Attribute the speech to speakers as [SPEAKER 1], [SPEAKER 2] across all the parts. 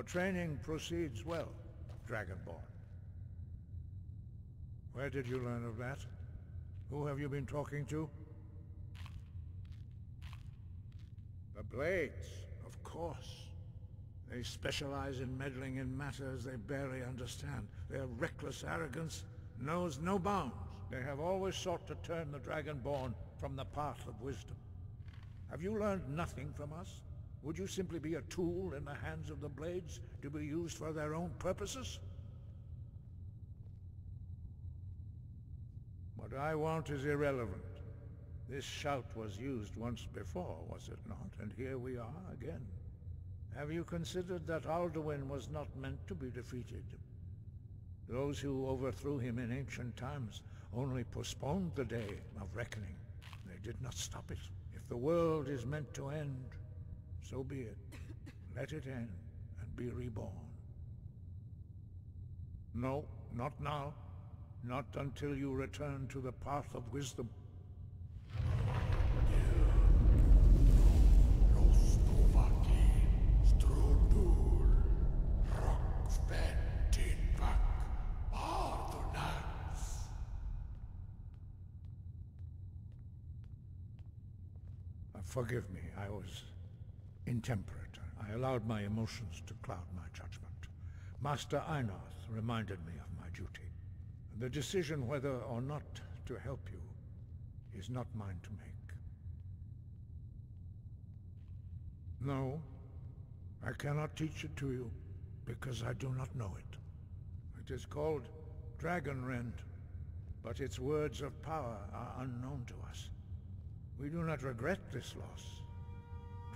[SPEAKER 1] Your training proceeds well, Dragonborn. Where did you learn of that? Who have you been talking to? The Blades, of course. They specialize in meddling in matters they barely understand. Their reckless arrogance knows no bounds. They have always sought to turn the Dragonborn from the path of wisdom. Have you learned nothing from us? Would you simply be a tool in the hands of the Blades to be used for their own purposes? What I want is irrelevant. This shout was used once before, was it not? And here we are again. Have you considered that Alduin was not meant to be defeated? Those who overthrew him in ancient times only postponed the day of reckoning. They did not stop it. If the world is meant to end, so be it. Let it end and be reborn. No, not now. Not until you return to the path of wisdom. Forgive me, I was intemperate. I allowed my emotions to cloud my judgment. Master Einarth reminded me of my duty. The decision whether or not to help you is not mine to make. No, I cannot teach it to you, because I do not know it. It is called dragonrend, but its words of power are unknown to us. We do not regret this loss.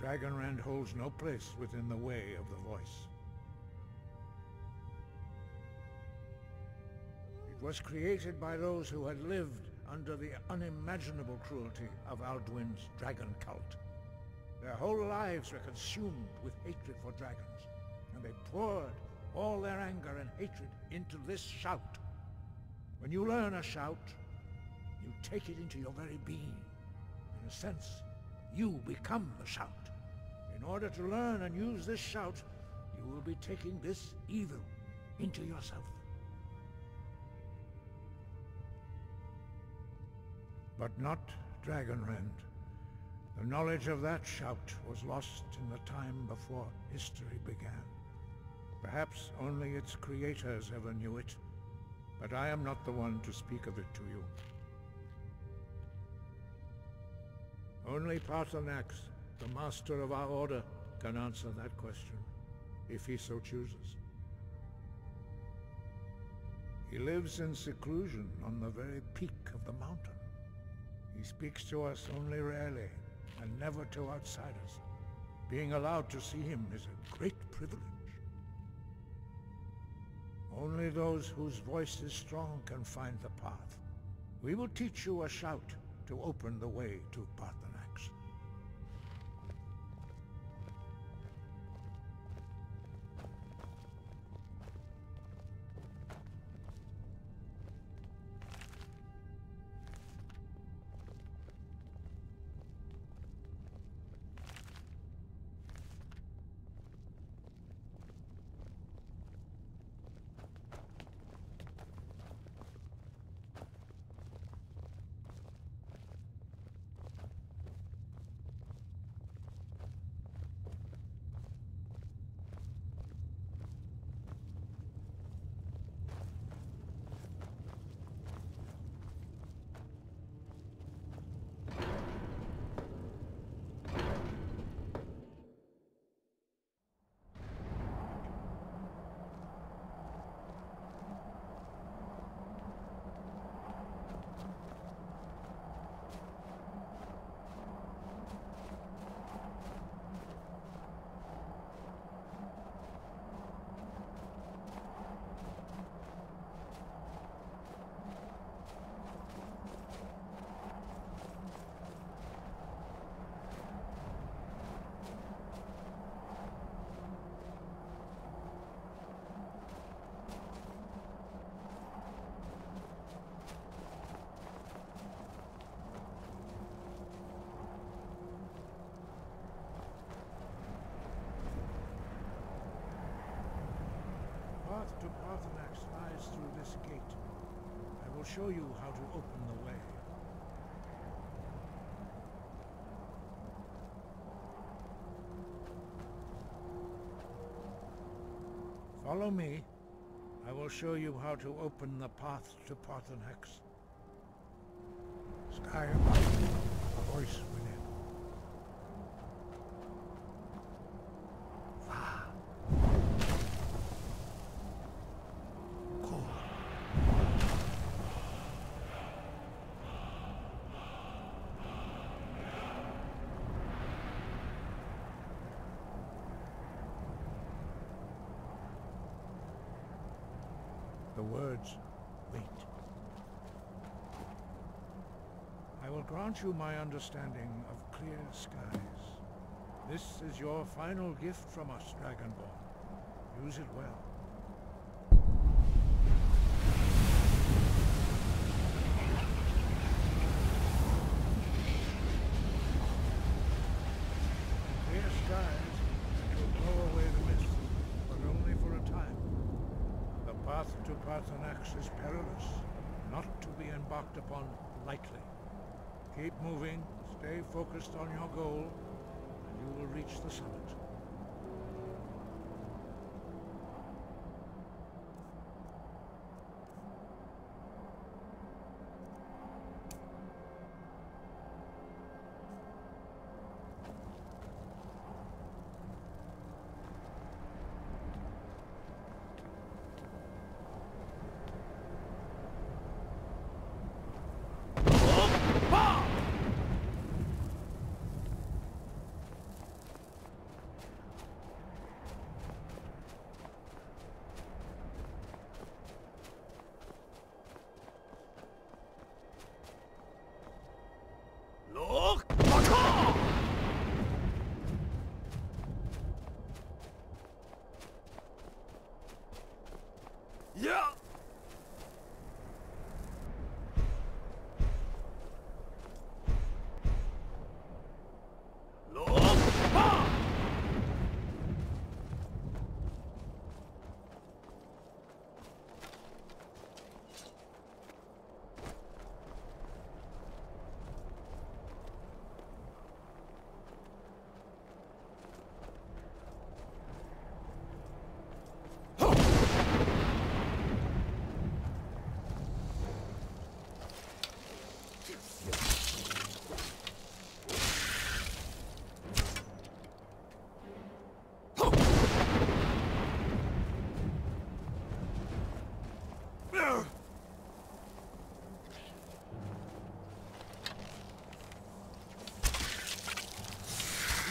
[SPEAKER 1] Dragonrend holds no place within the way of the voice. It was created by those who had lived under the unimaginable cruelty of Alduin's dragon cult. Their whole lives were consumed with hatred for dragons, and they poured all their anger and hatred into this shout. When you learn a shout, you take it into your very being. In a sense, you become the shout. In order to learn and use this shout, you will be taking this evil into yourself. But not Dragonrend. The knowledge of that shout was lost in the time before history began. Perhaps only its creators ever knew it, but I am not the one to speak of it to you. Only Paarthurnax, the master of our order, can answer that question, if he so chooses. He lives in seclusion on the very peak of the mountain. He speaks to us only rarely, and never to outsiders. Being allowed to see him is a great privilege. Only those whose voice is strong can find the path. We will teach you a shout to open the way to Paarthurnax. show you how to open the way. Follow me. I will show you how to open the path to Paarthurnax. Skyrim, a voice within. Va. Cool. The words, wait. I will grant you my understanding of clear skies. This is your final gift from us, Dragonborn. Use it well. Clear skies, and you'll blow away the mist, but only for a time. The path to Paarthurnax is perilous, not to be embarked upon lightly. Keep moving, stay focused on your goal, and you will reach the summit.
[SPEAKER 2] Yeah!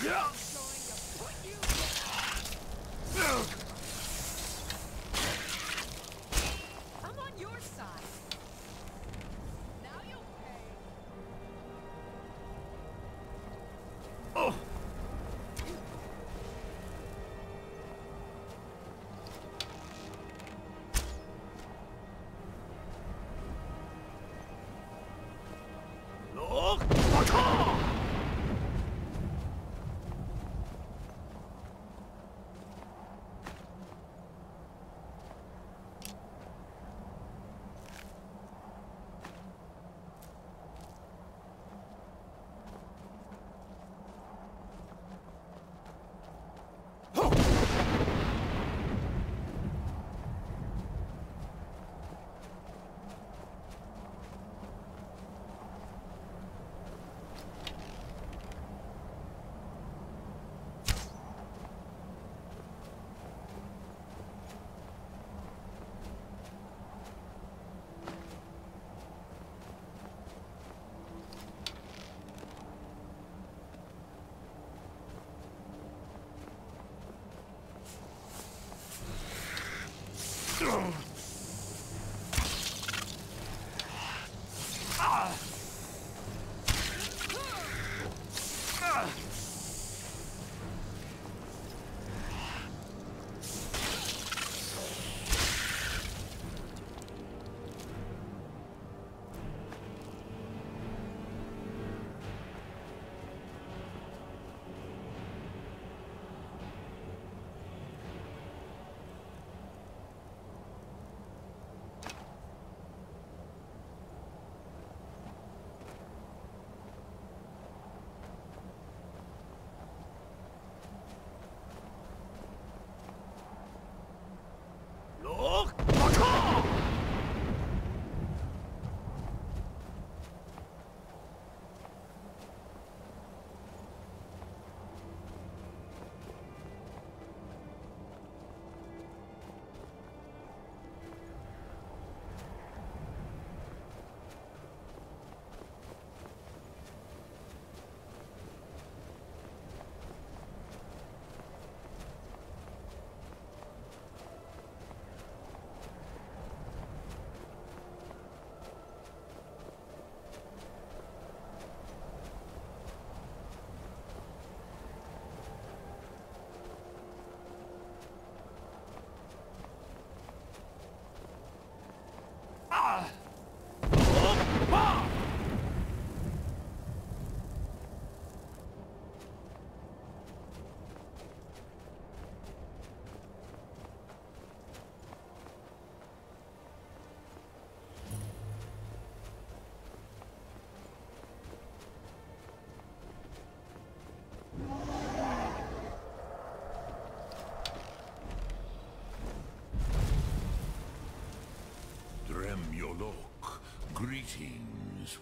[SPEAKER 2] Yeah!
[SPEAKER 3] I'm on your side. Now you'll pay.
[SPEAKER 2] Oh! Look!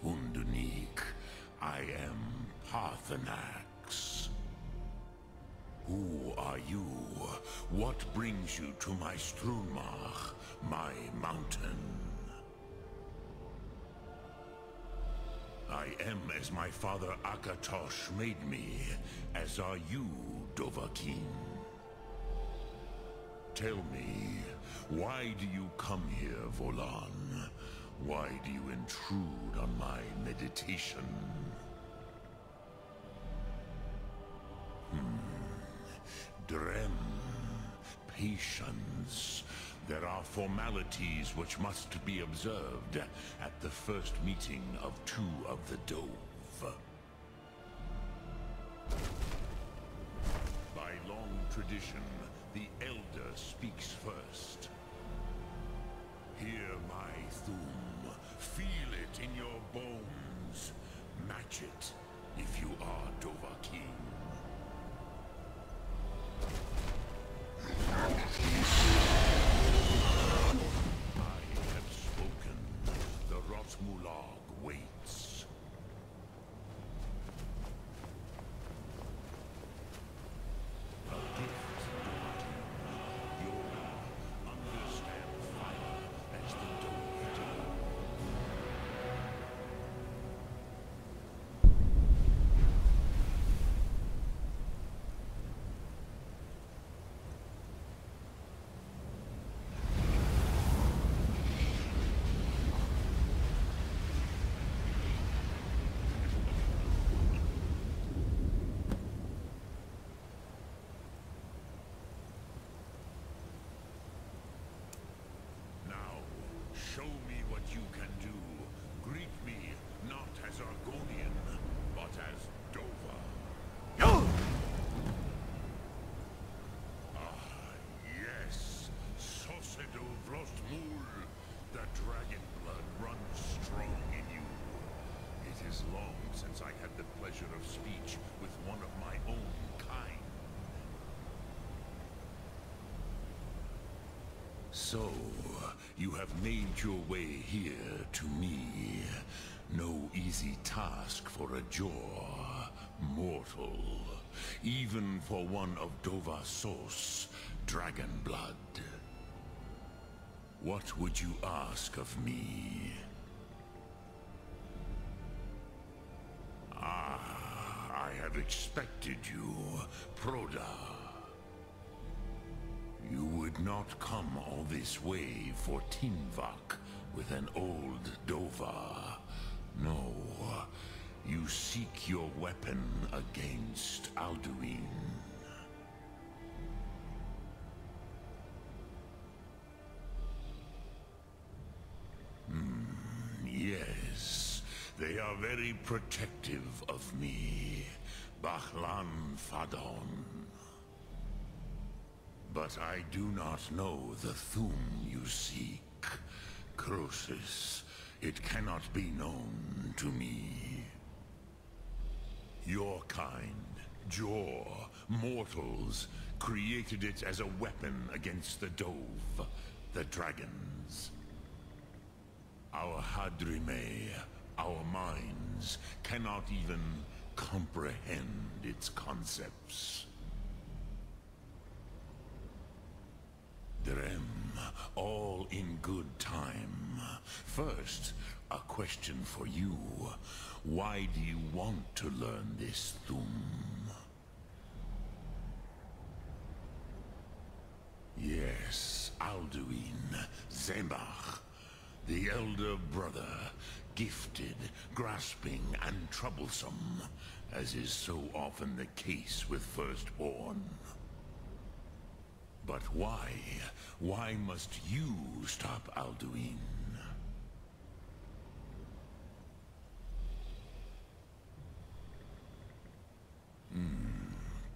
[SPEAKER 4] Unique. I am Paarthurnax. Who are you? What brings you to my Strunmach, my mountain? I am as my father Akatosh made me, as are you, Dovahkiin. Tell me, why do you come here, Volan? Why do you intrude on my meditation? Drem. Patience. There are formalities which must be observed at the first meeting of two of the Dove. By long tradition, the Elder speaks first. Hear my Thum. Feel it in your bones. Match it if you are Dovahkiin. I have spoken. The Rotmulag waits. A gift, Dovahkiin. You understand fire as the Dove do. Show me what you can do. Greet me not as Argonian, but as Dova. Yes, Sosedo Vrostmul. The dragon blood runs strong in you. It is long since I had the pleasure of speech with one of my own kind. So, you have made your way here to me. No easy task for a Jor, mortal. Even for one of Dovahsos, dragon blood. What would you ask of me? I have expected you, Proda. You would not come all this way for Tinvak with an old Dova. No, you seek your weapon against Alduin. Yes, they are very protective of me, Bahlan Fadon. But I do not know the Thum you seek. Croesus, it cannot be known to me. Your kind, Jor, mortals, created it as a weapon against the Dove, the dragons. Our Hadrime, our minds, cannot even comprehend its concepts. Drem, all in good time. First, a question for you. Why do you want to learn this Thum? Yes, Alduin, Zemach, the elder brother, gifted, grasping, and troublesome, as is so often the case with Firstborn. But why? Why must you stop Alduin?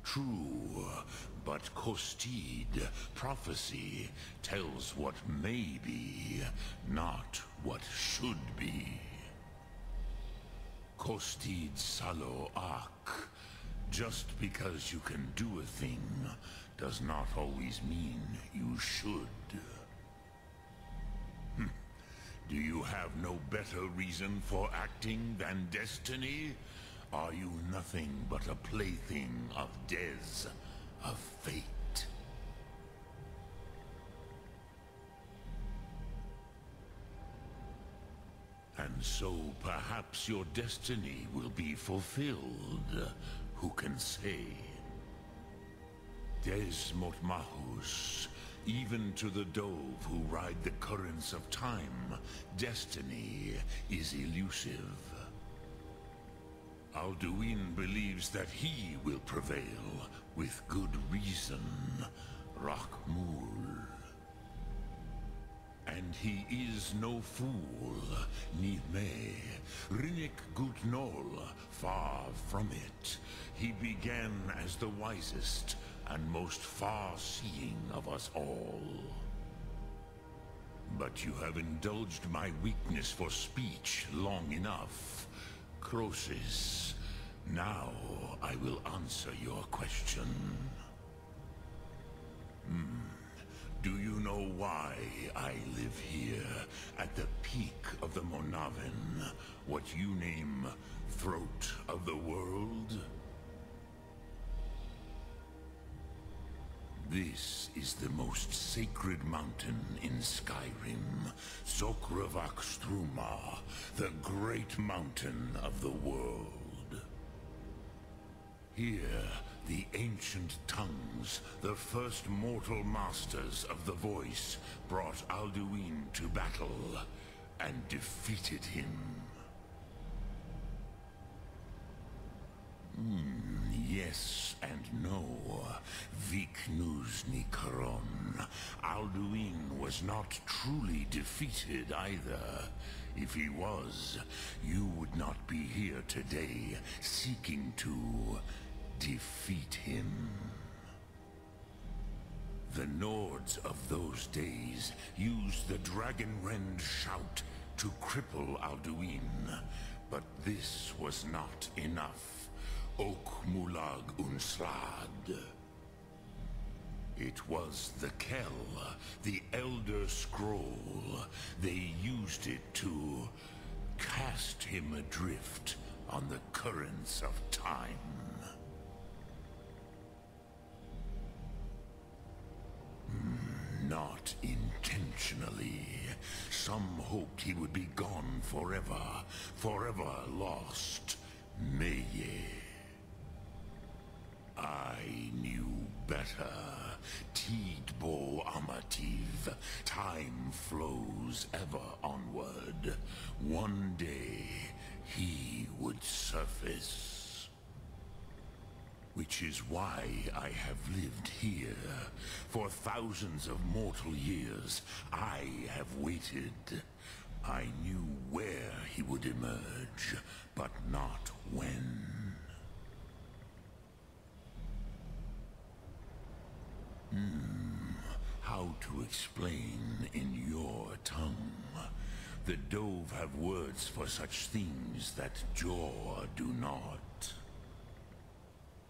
[SPEAKER 4] True, but Kostid, prophecy, tells what may be, not what should be. Kostid Salo Ak. Just because you can do a thing does not always mean you should. Do you have no better reason for acting than destiny? Are you nothing but a plaything of Des, of fate? And so perhaps your destiny will be fulfilled. Who can say? Des Motmahus, even to the dove who ride the currents of time, destiny is elusive. Alduin believes that he will prevail, with good reason. Rakmul. And he is no fool, Nidme, Rinnik Gutnol, far from it. He began as the wisest and most far-seeing of us all. But you have indulged my weakness for speech long enough. Croesus, now I will answer your question. Do you know why I live here, at the peak of the Monavin, what you name Throat of the World? This is the most sacred mountain in Skyrim, Zokravak Struma, the great mountain of the world. Here, the ancient tongues, the first mortal masters of the voice, brought Alduin to battle and defeated him. Yes and no. Viknus Nikaron. Alduin was not truly defeated either. If he was, you would not be here today, seeking to defeat him. The Nords of those days used the dragonrend shout to cripple Alduin, but this was not enough. Ok Mulag Unslad. It was the Kell, the Elder Scroll. They used it to cast him adrift on the currents of time. Not intentionally. Some hoped he would be gone forever, forever lost. Meye. I knew better. Tidbo Amativ. Time flows ever onward. One day, he would surface. Which is why I have lived here. For thousands of mortal years, I have waited. I knew where he would emerge, but not when. How to explain in your tongue? The Dove have words for such things that Jor do not.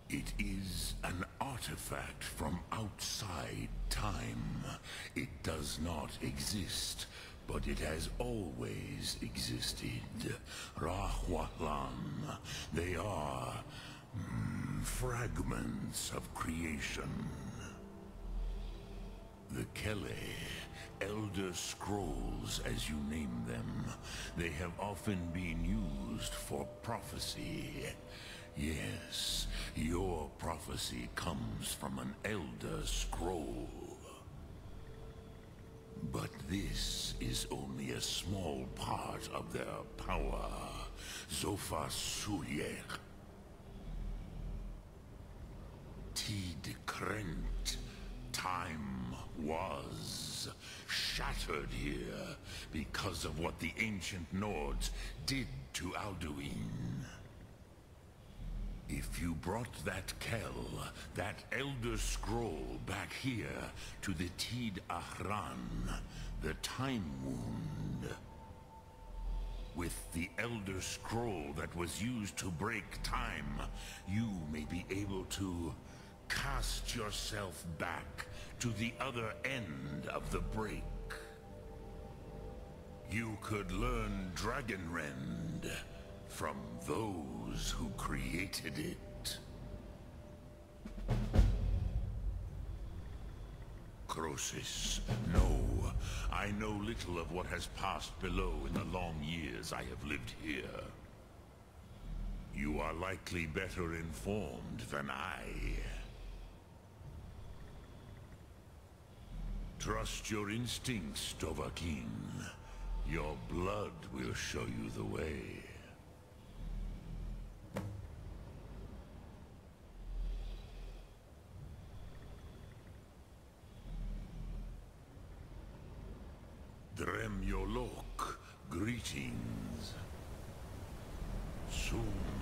[SPEAKER 4] It is an artifact from outside time. It does not exist, but it has always existed. Rahwahlan. They are fragments of creation. The Kele, Elder Scrolls as you name them, they have often been used for prophecy. Yes, your prophecy comes from an Elder Scroll. But this is only a small part of their power. Zofa Suyek. Tid Krent. Time was shattered here because of what the ancient Nords did to Alduin. If you brought that Kell, that Elder Scroll back here to the Tid Ahran, the Time Wound, with the Elder Scroll that was used to break time, you may be able to cast yourself back to the other end of the break. You could learn dragonrend from those who created it. Crosis, no. I know little of what has passed below in the long years I have lived here. You are likely better informed than I. Trust your instincts, Dovahkiin. Your blood will show you the way. Drem Yolok, greetings. Soon